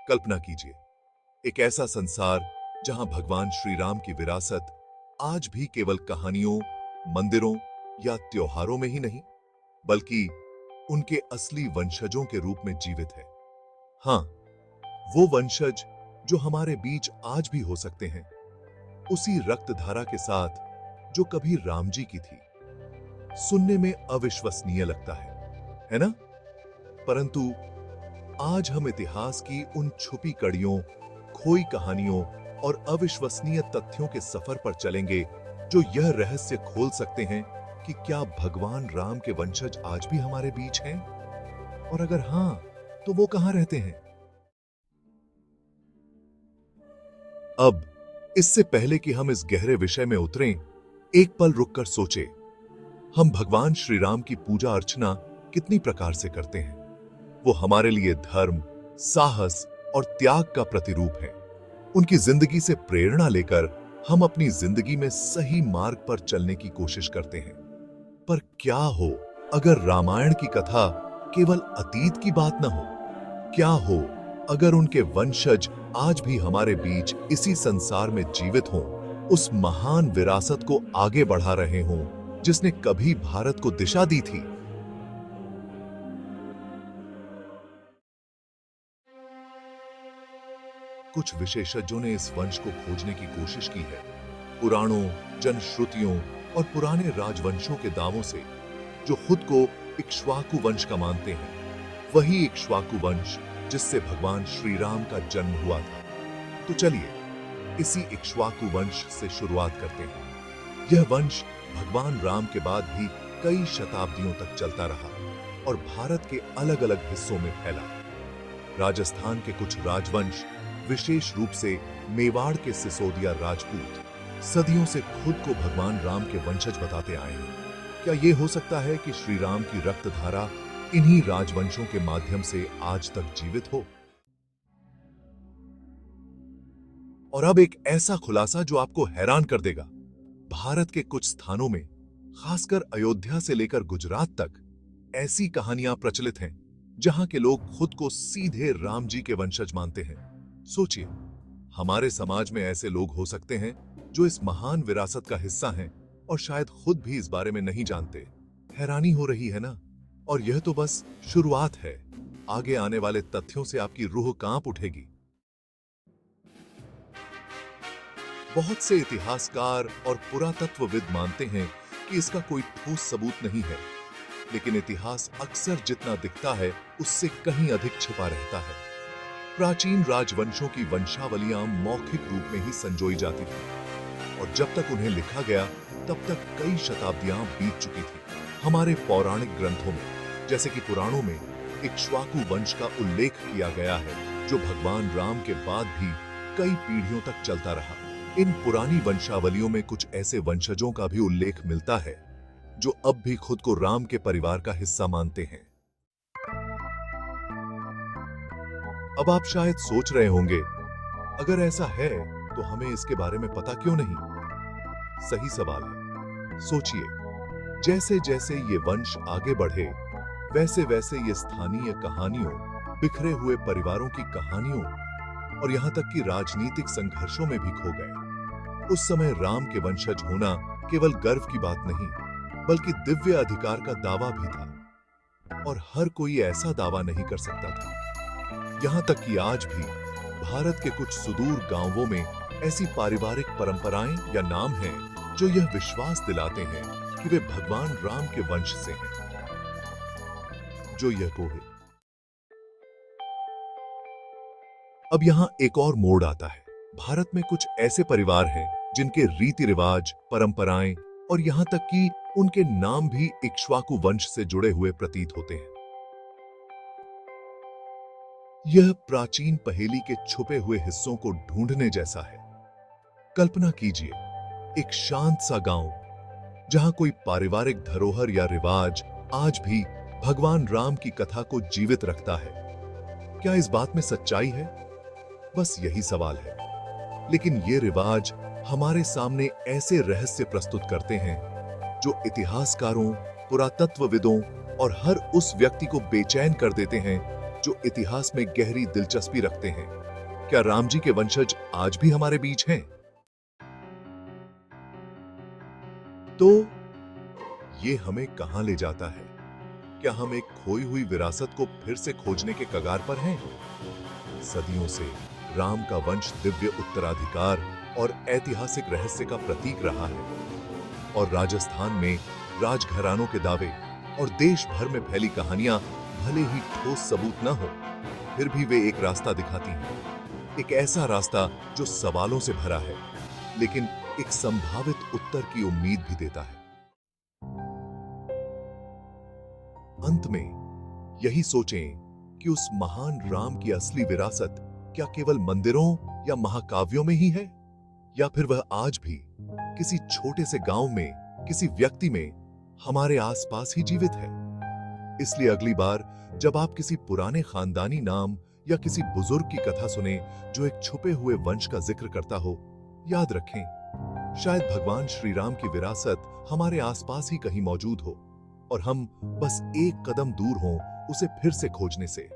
कल्पना कीजिए, एक ऐसा संसार जहां भगवान श्री राम की विरासत आज भी केवल कहानियों, मंदिरों या त्योहारों में ही नहीं, बल्कि उनके असली वंशजों के रूप में जीवित है। हाँ, वो वंशज जो हमारे बीच आज भी हो सकते हैं, उसी रक्त धारा के साथ जो कभी राम जी की थी। सुनने में अविश्वसनीय लगता है ना? परंतु आज हम इतिहास की उन छुपी कड़ियों, खोई कहानियों और अविश्वसनीय तथ्यों के सफर पर चलेंगे जो यह रहस्य खोल सकते हैं कि क्या भगवान राम के वंशज आज भी हमारे बीच हैं? और अगर हां, तो वो कहां रहते हैं? अब इससे पहले कि हम इस गहरे विषय में उतरें, एक पल रुककर सोचें, हम भगवान श्री राम की पूजा अर्चना कितनी प्रकार से करते हैं। वो हमारे लिए धर्म, साहस और त्याग का प्रतिरूप है। उनकी जिंदगी से प्रेरणा लेकर हम अपनी जिंदगी में सही मार्ग पर चलने की कोशिश करते हैं। पर क्या हो अगर रामायण की कथा केवल अतीत की बात न हो? क्या हो अगर उनके वंशज आज भी हमारे बीच इसी संसार में जीवित हों, उस महान विरासत को आगे बढ़ा रहे हों जिसने कभी भारत को दिशा दी थी? कुछ विशेषज्ञों ने इस वंश को खोजने की कोशिश की है, पुराणों, जनश्रुतियों और पुराने राजवंशों के दावों से, जो खुद को इक्ष्वाकु वंश का मानते हैं, वही इक्ष्वाकु वंश जिससे भगवान श्री राम का जन्म हुआ था। तो चलिए इसी इक्ष्वाकु वंश से शुरुआत करते हैं। यह वंश भगवान राम के बाद भी कई शताब्दियों तक चलता रहा और भारत के अलग-अलग हिस्सों में फैला। राजस्थान के कुछ राजवंश, विशेष रूप से मेवाड़ के सिसोदिया राजपूत, सदियों से खुद को भगवान राम के वंशज बताते आए हैं। क्या यह हो सकता है कि श्री राम की रक्तधारा इन्हीं राजवंशों के माध्यम से आज तक जीवित हो? और अब एक ऐसा खुलासा जो आपको हैरान कर देगा। भारत के कुछ स्थानों में, खासकर अयोध्या से लेकर गुजरात तक, ऐसी कहानियां प्रचलित हैं जहां के लोग खुद को सीधे राम जी के वंशज मानते हैं। सोचिए, हमारे समाज में ऐसे लोग हो सकते हैं जो इस महान विरासत का हिस्सा हैं और शायद खुद भी इस बारे में नहीं जानते। हैरानी हो रही है ना? और यह तो बस शुरुआत है। आगे आने वाले तथ्यों से आपकी रूह कांप उठेगी। बहुत से इतिहासकार और पुरातत्वविद मानते हैं कि इसका कोई ठोस सबूत नहीं है, लेकिन इतिहास अक्सर जितना दिखता है उससे कहीं अधिक छिपा रहता है। प्राचीन राजवंशों की वंशावलियां मौखिक रूप में ही संजोई जाती थी और जब तक उन्हें लिखा गया तब तक कई शताब्दियां बीत चुकी थी। हमारे पौराणिक ग्रंथों में, जैसे कि पुराणों में, इक्ष्वाकु वंश का उल्लेख किया गया है जो भगवान राम के बाद भी कई पीढ़ियों तक चलता रहा। इन पुरानी वंशावलियों में कुछ ऐसे वंशजों का भी उल्लेख मिलता है जो अब भी खुद को राम के परिवार का हिस्सा मानते हैं। अब आप शायद सोच रहे होंगे, अगर ऐसा है तो हमें इसके बारे में पता क्यों नहीं? सही सवाल है। सोचिए, जैसे जैसे ये वंश आगे बढ़े, वैसे वैसे ये स्थानीय कहानियों, बिखरे हुए परिवारों की कहानियों और यहां तक कि राजनीतिक संघर्षों में भी खो गए। उस समय राम के वंशज होना केवल गर्व की बात नहीं, बल्कि दिव्य अधिकार का दावा भी था और हर कोई ऐसा दावा नहीं कर सकता था। यहां तक कि आज भी भारत के कुछ सुदूर गांवों में ऐसी पारिवारिक परंपराएं या नाम हैं जो यह विश्वास दिलाते हैं कि वे भगवान राम के वंश से हैं। जो यह को है। अब यहां एक और मोड़ आता है। भारत में कुछ ऐसे परिवार हैं जिनके रीति रिवाज, परंपराएं और यहां तक कि उनके नाम भी इक्ष्वाकु वंश से जुड़े हुए प्रतीत होते हैं। यह प्राचीन पहेली के छुपे हुए हिस्सों को ढूंढने जैसा है। कल्पना कीजिए, एक शांत सा गांव जहां कोई पारिवारिक धरोहर या रिवाज आज भी भगवान राम की कथा को जीवित रखता है। क्या इस बात में सच्चाई है? बस यही सवाल है। लेकिन ये रिवाज हमारे सामने ऐसे रहस्य प्रस्तुत करते हैं जो इतिहासकारों, पुरातत्वविदों और हर उस व्यक्ति को बेचैन कर देते हैं जो इतिहास में गहरी दिलचस्पी रखते हैं। क्या राम जी के वंशज आज भी हमारे बीच हैं? तो ये हमें कहां ले जाता है? क्या हम एक खोई हुई विरासत को फिर से खोजने के कगार पर हैं? सदियों से राम का वंश दिव्य उत्तराधिकार और ऐतिहासिक रहस्य का प्रतीक रहा है, और राजस्थान में राजघरानों के दावे और देश भर में फैली कहानियां भले ही ठोस सबूत न हो, फिर भी वे एक रास्ता दिखाती हैं। एक ऐसा रास्ता जो सवालों से भरा है, लेकिन एक संभावित उत्तर की उम्मीद भी देता है। अंत में यही सोचें कि उस महान राम की असली विरासत क्या केवल मंदिरों या महाकाव्यों में ही है, या फिर वह आज भी किसी छोटे से गांव में, किसी व्यक्ति में, हमारे आसपास ही जीवित है। इसलिए अगली बार जब आप किसी पुराने खानदानी नाम या किसी बुजुर्ग की कथा सुने जो एक छुपे हुए वंश का जिक्र करता हो, याद रखें, शायद भगवान श्री राम की विरासत हमारे आसपास ही कहीं मौजूद हो, और हम बस एक कदम दूर हों उसे फिर से खोजने से।